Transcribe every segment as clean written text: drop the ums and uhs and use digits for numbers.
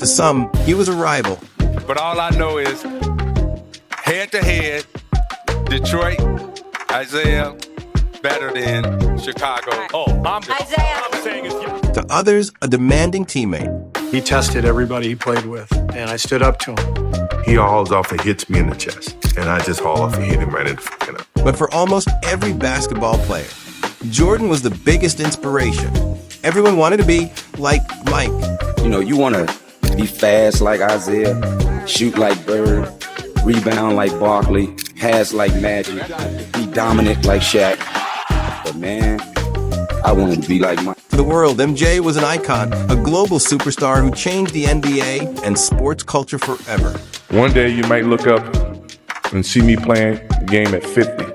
To some, he was a rival. But all I know is, head-to-head, Detroit, Isaiah, better than Chicago. To others, a demanding teammate. He tested everybody he played with, and I stood up to him. He hauls off and hits me in the chest, and I just haul off and hit him right in the fucking eye. But for almost every basketball player, Jordan was the biggest inspiration. Everyone wanted to be like Mike. You know, you want to be fast like Isaiah, shoot like Bird, rebound like Barkley, pass like Magic, be dominant like Shaq. But man, I wanted to be like Mike. To the world, MJ was an icon, a global superstar who changed the NBA and sports culture forever. One day you might look up and see me playing the game at 50.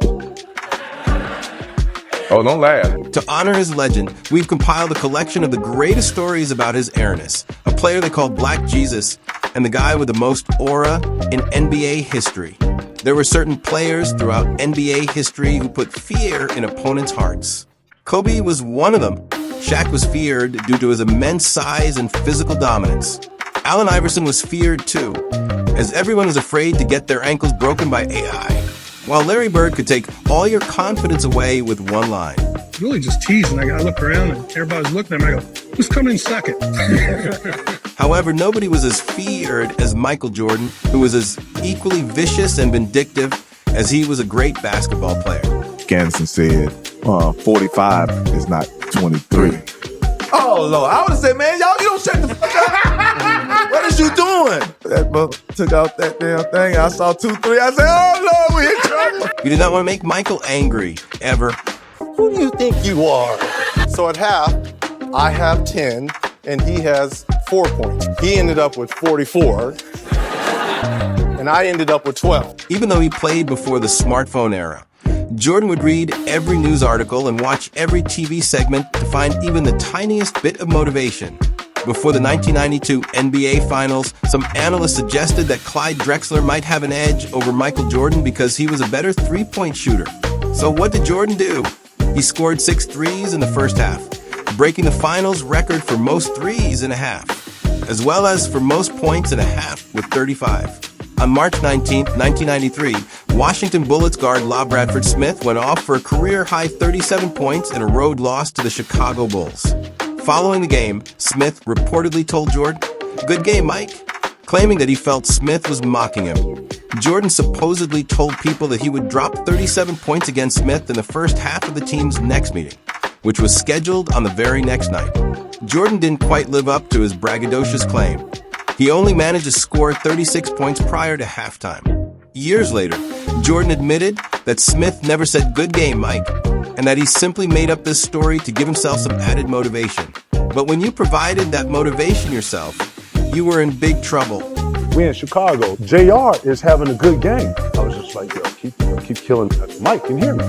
Oh, don't laugh. To honor his legend, we've compiled a collection of the greatest stories about his airness, a player they called Black Jesus, and the guy with the most aura in NBA history. There were certain players throughout NBA history who put fear in opponents' hearts. Kobe was one of them. Shaq was feared due to his immense size and physical dominance. Allen Iverson was feared too, as everyone was afraid to get their ankles broken by AI. While Larry Bird could take all your confidence away with one line. Really just teasing. I look around and everybody's looking at me. I go, who's coming in second? However, nobody was as feared as Michael Jordan, who was as equally vicious and vindictive as he was a great basketball player. Ganson said, 45 is not 23. Oh, Lord. I would have said, man, y'all, you don't shut the fuck up. What is you doing? That mother took out that damn thing. I saw 2-3. I said, oh, Lord, we in trouble. You did not want to make Michael angry, ever. Who do you think you are? So at half, I have 10, and he has 4 points. He ended up with 44, and I ended up with 12. Even though he played before the smartphone era, Jordan would read every news article and watch every TV segment to find even the tiniest bit of motivation. Before the 1992 NBA Finals, some analysts suggested that Clyde Drexler might have an edge over Michael Jordan because he was a better three-point shooter. So what did Jordan do? He scored 6 threes in the first half, breaking the finals record for most threes in a half, as well as for most points in a half with 35. On March 19, 1993, Washington Bullets guard LaFraud Smith went off for a career-high 37 points in a road loss to the Chicago Bulls. Following the game, Smith reportedly told Jordan, "Good game, Mike," claiming that he felt Smith was mocking him. Jordan supposedly told people that he would drop 37 points against Smith in the first half of the team's next meeting, which was scheduled on the very next night. Jordan didn't quite live up to his braggadocious claim. He only managed to score 36 points prior to halftime. Years later, Jordan admitted that Smith never said "good game, Mike," and that he simply made up this story to give himself some added motivation. But when you provided that motivation yourself, you were in big trouble. We in Chicago. JR is having a good game. I was just like, yo, keep killing Mike. Can you hear me?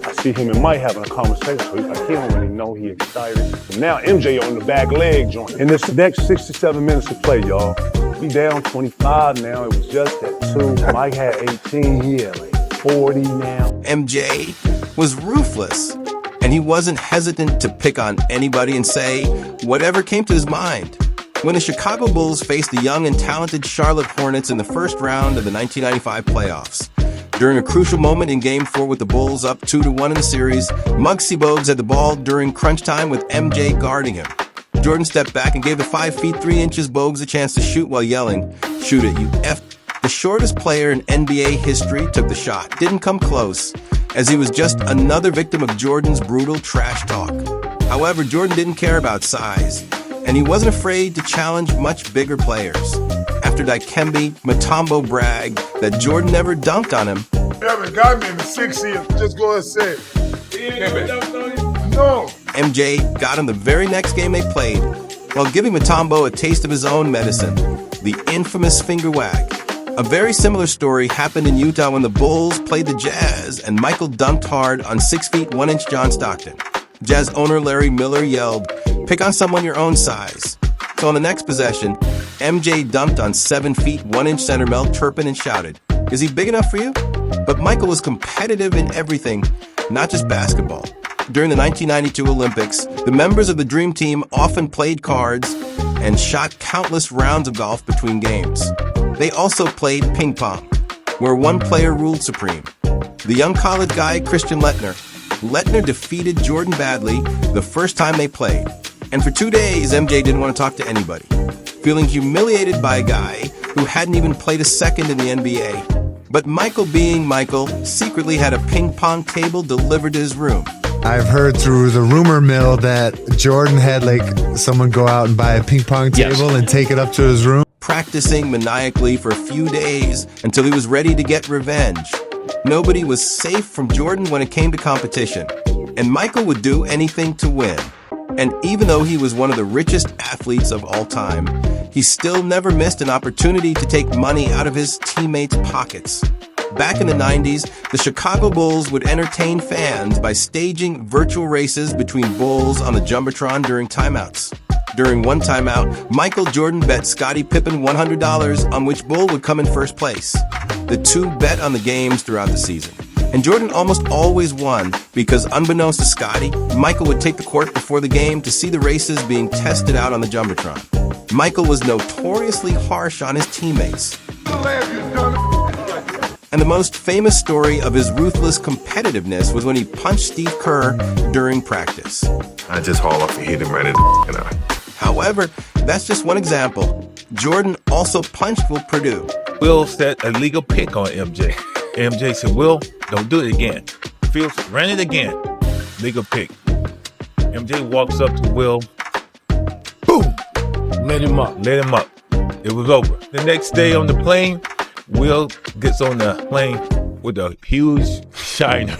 I see him and Mike having a conversation. So he's like, he don't really know he excited. And now MJ on the back leg joint. In this next 67 minutes to play, y'all. We down 25 now. It was just at 2. Mike had 18. He had like 40 now. MJ was ruthless, and he wasn't hesitant to pick on anybody and say whatever came to his mind. When the Chicago Bulls faced the young and talented Charlotte Hornets in the first round of the 1995 playoffs, during a crucial moment in Game 4 with the Bulls up 2-1 in the series, Muggsy Bogues had the ball during crunch time with MJ guarding him. Jordan stepped back and gave the 5 feet 3 inches Bogues a chance to shoot while yelling, "Shoot it, you F." The shortest player in NBA history took the shot. Didn't come close, as he was just another victim of Jordan's brutal trash talk. However, Jordan didn't care about size, and he wasn't afraid to challenge much bigger players. After Dikembe Mutombo bragged that Jordan never dunked on him, Never got me in the 6 years. Just go and say it. No. MJ got him the very next game they played, while giving Mutombo a taste of his own medicine, the infamous finger wag. A very similar story happened in Utah when the Bulls played the Jazz and Michael dunked hard on 6 feet 1 inch John Stockton. Jazz owner Larry Miller yelled, "Pick on someone your own size." So on the next possession, MJ dunked on 7 feet 1 inch center Mel Turpin and shouted, "Is he big enough for you?" But Michael was competitive in everything, not just basketball. During the 1992 Olympics, the members of the Dream Team often played cards and shot countless rounds of golf between games. They also played ping pong, where one player ruled supreme. The young college guy, Christian Lettner defeated Jordan badly the first time they played. And for 2 days, MJ didn't want to talk to anybody, feeling humiliated by a guy who hadn't even played a second in the NBA. But Michael, being Michael, secretly had a ping pong table delivered to his room. I've heard through the rumor mill that Jordan had someone go out and buy a ping pong table and take it up to his room. Practicing maniacally for a few days until he was ready to get revenge. Nobody was safe from Jordan when it came to competition, and Michael would do anything to win. And even though he was one of the richest athletes of all time, he still never missed an opportunity to take money out of his teammates' pockets. Back in the 90s, the Chicago Bulls would entertain fans by staging virtual races between Bulls on the Jumbotron during timeouts. During one timeout, Michael Jordan bet Scottie Pippen $100 on which Bull would come in first place. The two bet on the games throughout the season. And Jordan almost always won because, unbeknownst to Scottie, Michael would take the court before the game to see the races being tested out on the Jumbotron. Michael was notoriously harsh on his teammates. And the most famous story of his ruthless competitiveness was when he punched Steve Kerr during practice. I just haul off and hit him right in the eye. However, that's just one example. Jordan also punched Will Purdue. Will set a legal pick on MJ. MJ said, Will, don't do it again. Phil ran it again. Legal pick. MJ walks up to Will. Boom! Let him up. It was over. The next day on the plane, Will gets on the plane with a huge shiner.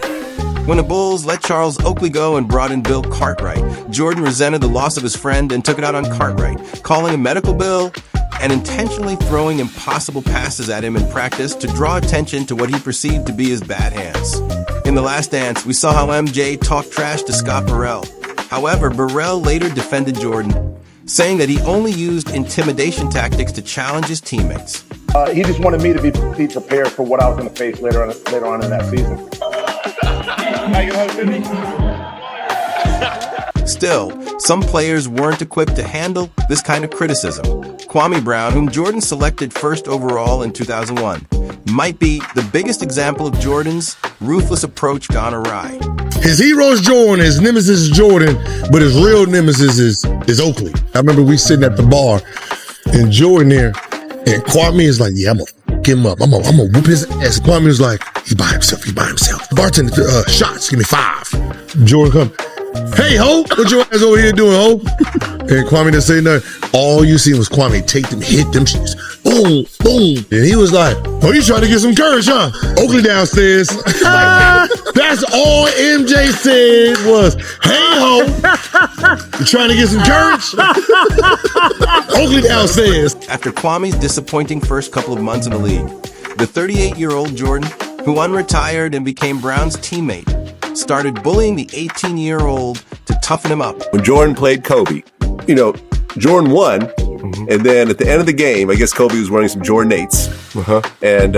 When the Bulls let Charles Oakley go and brought in Bill Cartwright, Jordan resented the loss of his friend and took it out on Cartwright, calling a medical bill and intentionally throwing impossible passes at him in practice to draw attention to what he perceived to be his bad hands. In The Last Dance, we saw how MJ talked trash to Scott Burrell. However, Burrell later defended Jordan, saying that he only used intimidation tactics to challenge his teammates. He just wanted me to be prepared for what I was going to face later on in that season. Still, some players weren't equipped to handle this kind of criticism. Kwame Brown, whom Jordan selected first overall in 2001, might be the biggest example of Jordan's ruthless approach gone awry. His hero is Jordan, his nemesis is Jordan, but his real nemesis is Oakley. I remember we sitting at the bar and Jordan there, and Kwame is like, yeah, I'm gonna get him up. I'm gonna whoop his ass. Kwame was like, he by himself. Bartender, shots, give me 5. Jordan come, hey, ho, what your ass over here doing, ho? And Kwame didn't say nothing. All you seen was Kwame take them, hit them shits. Boom, boom. And he was like, oh, you trying to get some courage, huh? Oakley downstairs. That's all MJ said was, hey, ho, you trying to get some courage? Oakley downstairs. After Kwame's disappointing first couple of months in the league, the 38-year-old Jordan, who unretired and became Brown's teammate, started bullying the 18-year-old to toughen him up. When Jordan played Kobe, Jordan won, and then at the end of the game, I guess Kobe was wearing some Jordan 8s. And,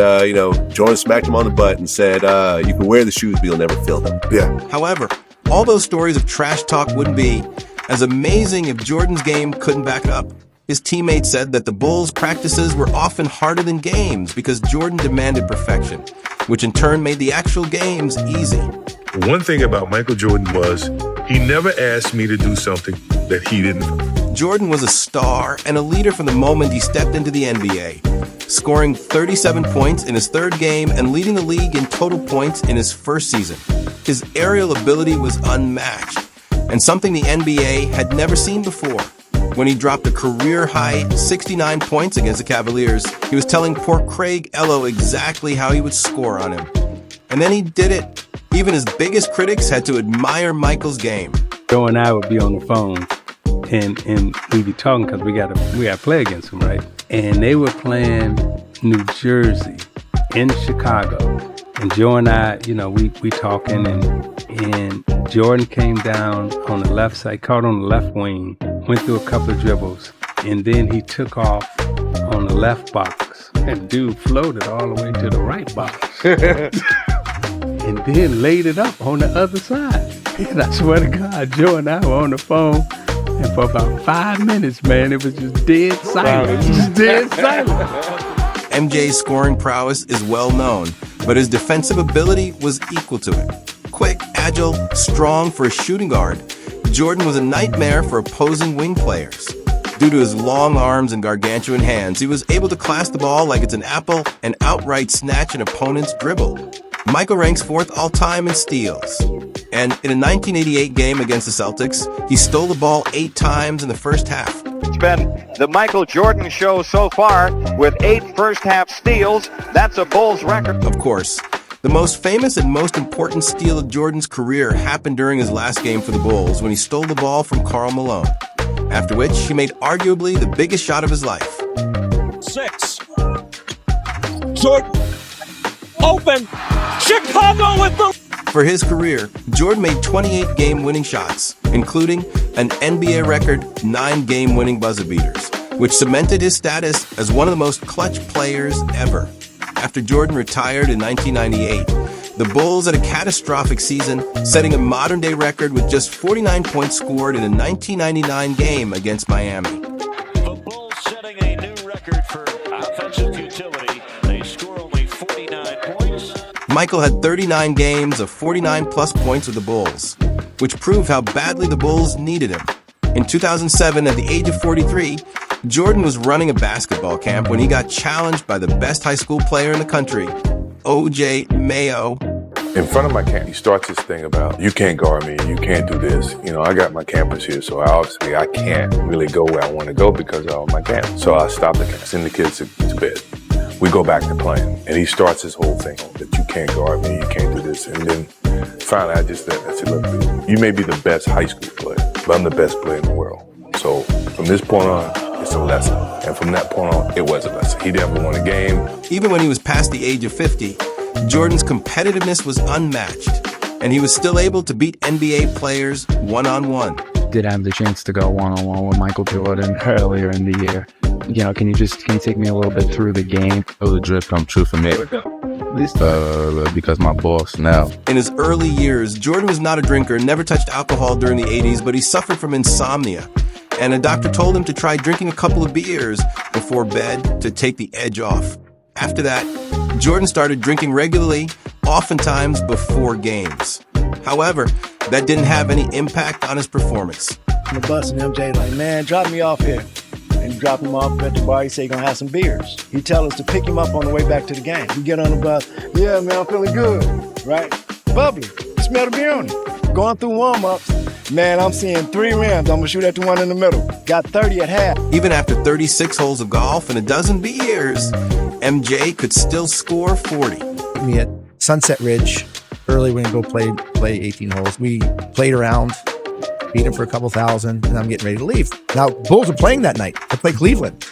Jordan smacked him on the butt and said, you can wear the shoes, but you'll never fill them. Yeah. However, all those stories of trash talk wouldn't be as amazing if Jordan's game couldn't back it up. His teammates said that the Bulls' practices were often harder than games because Jordan demanded perfection, which in turn made the actual games easy. One thing about Michael Jordan was he never asked me to do something that he didn't. Jordan was a star and a leader from the moment he stepped into the NBA, scoring 37 points in his third game and leading the league in total points in his first season. His aerial ability was unmatched and something the NBA had never seen before. When he dropped a career-high 69 points against the Cavaliers, he was telling poor Craig Ehlo exactly how he would score on him. And then he did it. Even his biggest critics had to admire Michael's game. Joe and I would be on the phone, and we'd be talking because we got to play against them, right? And they were playing New Jersey in Chicago. And Joe and I, we talking, and Jordan came down on the left side, caught on the left wing, went through a couple of dribbles, and then he took off on the left box. And dude floated all the way to the right box. And then laid it up on the other side. And I swear to God, Joe and I were on the phone, and for about 5 minutes, man, it was just dead silent. Just dead silent. MJ's scoring prowess is well known, but his defensive ability was equal to it. Quick, agile, strong for a shooting guard, Jordan was a nightmare for opposing wing players. Due to his long arms and gargantuan hands, he was able to clasp the ball like it's an apple and outright snatch an opponent's dribble. Michael ranks 4th all-time in steals. And in a 1988 game against the Celtics, he stole the ball 8 times in the first half. It's been the Michael Jordan show so far with 8 first-half steals. That's a Bulls record. Of course, the most famous and most important steal of Jordan's career happened during his last game for the Bulls when he stole the ball from Karl Malone, after which he made arguably the biggest shot of his life. 6. Jordan. Open. Chicago with the... For his career, Jordan made 28 game-winning shots, including an NBA record 9 game-winning buzzer beaters, which cemented his status as one of the most clutch players ever. After Jordan retired in 1998, the Bulls had a catastrophic season, setting a modern-day record with just 49 points scored in a 1999 game against Miami. The Bulls setting a new record for offensive utility. They score only 49 points. Michael had 39 games of 49-plus points with the Bulls, which proved how badly the Bulls needed him. In 2007, at the age of 43, Jordan was running a basketball camp when he got challenged by the best high school player in the country, O.J. Mayo. In front of my camp, he starts this thing about, you can't guard me, you can't do this. You know, I got my campus here, so obviously I can't really go where I want to go because of my camp. So I stop the camp, send the kids to bed. We go back to playing, and he starts his whole thing that you can't guard me, you can't do this. And then finally I said, look, dude, you may be the best high school player, but I'm the best player in the world. So from this point on, it's a lesson. And from that point on, it was a lesson. He never won a game. Even when he was past the age of 50, Jordan's competitiveness was unmatched, and he was still able to beat NBA players one-on-one. Did have the chance to go one-on-one with Michael Jordan earlier in the year. You know, can you take me a little bit through the game? It was a dream come true for me. Because my boss now. In his early years, Jordan was not a drinker, never touched alcohol during the 80s, but he suffered from insomnia. And a doctor told him to try drinking a couple of beers before bed to take the edge off. After that, Jordan started drinking regularly, oftentimes before games. However, that didn't have any impact on his performance. On the bus, and MJ like, man, drop me off here. And you drop him off at the bar, he say, gonna have some beers. He tell us to pick him up on the way back to the game. We get on the bus, yeah, man, I'm feeling good, right? Bubbly, smell the beer on it. Going through warm-ups, man, I'm seeing 3 rims. I'm gonna shoot at the one in the middle. Got 30 at half. Even after 36 holes of golf and a dozen beers, MJ could still score 40. Me at Sunset Ridge early when we go play 18 holes. We played around, beat him for a couple thousand, and I'm getting ready to leave. Now, Bulls are playing that night. I play Cleveland.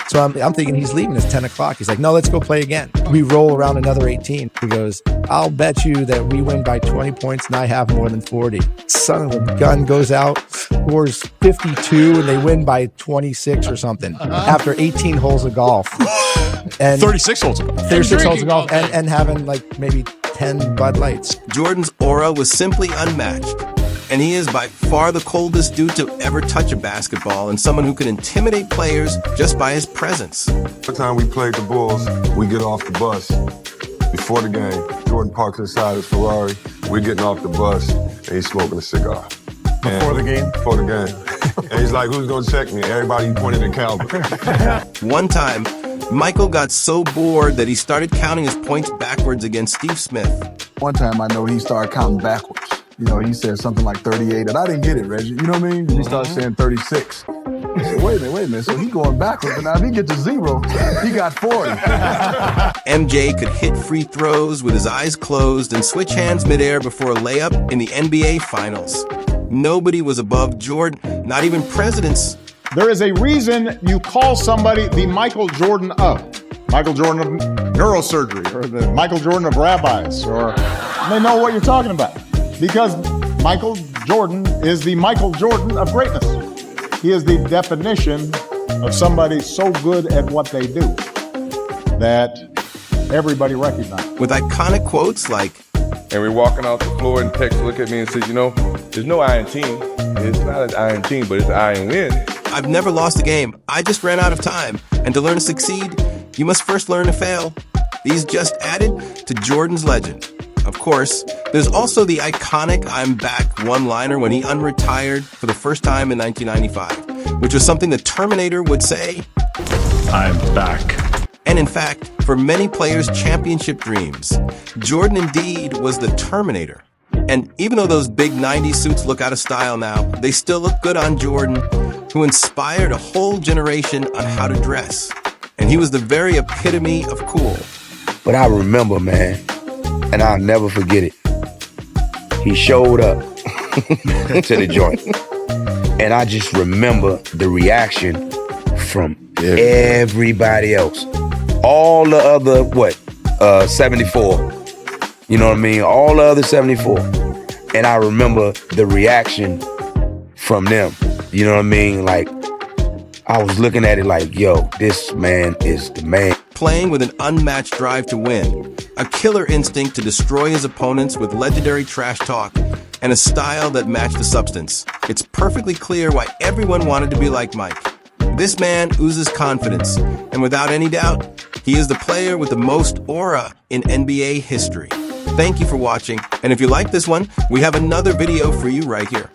So I'm thinking he's leaving. It's 10 o'clock. He's like, no, let's go play again. We roll around another 18. He goes, I'll bet you that we win by 20 points and I have more than 40. Son of a gun goes out, scores 52, and they win by 26 or something after 18 holes of golf. And 36 holes of golf. 36 holes of golf and having like maybe 10 Bud Lights. Jordan's aura was simply unmatched. And he is by far the coldest dude to ever touch a basketball and someone who can intimidate players just by his presence. The time we played the Bulls, we get off the bus before the game. Jordan parks inside his Ferrari. We're getting off the bus, and he's smoking a cigar. Before the game? Before the game. And he's like, who's going to check me? Everybody pointed at Calvin. One time, Michael got so bored that he started counting his points backwards against Steve Smith. One time I know he started counting backwards. You know, he said something like 38, and I didn't get it, Reggie. You know what I mean? He started saying 36. I said, wait a minute. So he going backwards, and now if he gets to 0, he got 40. MJ could hit free throws with his eyes closed and switch hands midair before a layup in the NBA Finals. Nobody was above Jordan, not even presidents. There is a reason you call somebody the Michael Jordan of. Michael Jordan of neurosurgery, or the Michael Jordan of rabbis, or they know what you're talking about. Because Michael Jordan is the Michael Jordan of greatness. He is the definition of somebody so good at what they do that everybody recognizes. With iconic quotes like, And we're walking off the floor, and Tex looked at me and said, you know, there's no iron team. It's not an iron team, but it's an iron win. I've never lost a game. I just ran out of time. And to learn to succeed, you must first learn to fail. These just added to Jordan's legend. Of course, there's also the iconic "I'm back" one-liner when he unretired for the first time in 1995, which was something the Terminator would say, "I'm back." And in fact, for many players' championship dreams, Jordan indeed was the Terminator. And even though those big 90s suits look out of style now, they still look good on Jordan, who inspired a whole generation on how to dress. And he was the very epitome of cool. But I remember, man, and I'll never forget it. He showed up to the joint. And I just remember the reaction from everybody else. All the other, 74. You know what I mean? All the other 74. And I remember the reaction from them. You know what I mean? Like, I was looking at it like, yo, this man is the man. Playing with an unmatched drive to win, a killer instinct to destroy his opponents with legendary trash talk, and a style that matched the substance. It's perfectly clear why everyone wanted to be like Mike. This man oozes confidence, and without any doubt, he is the player with the most aura in NBA history. Thank you for watching, and if you like this one, we have another video for you right here.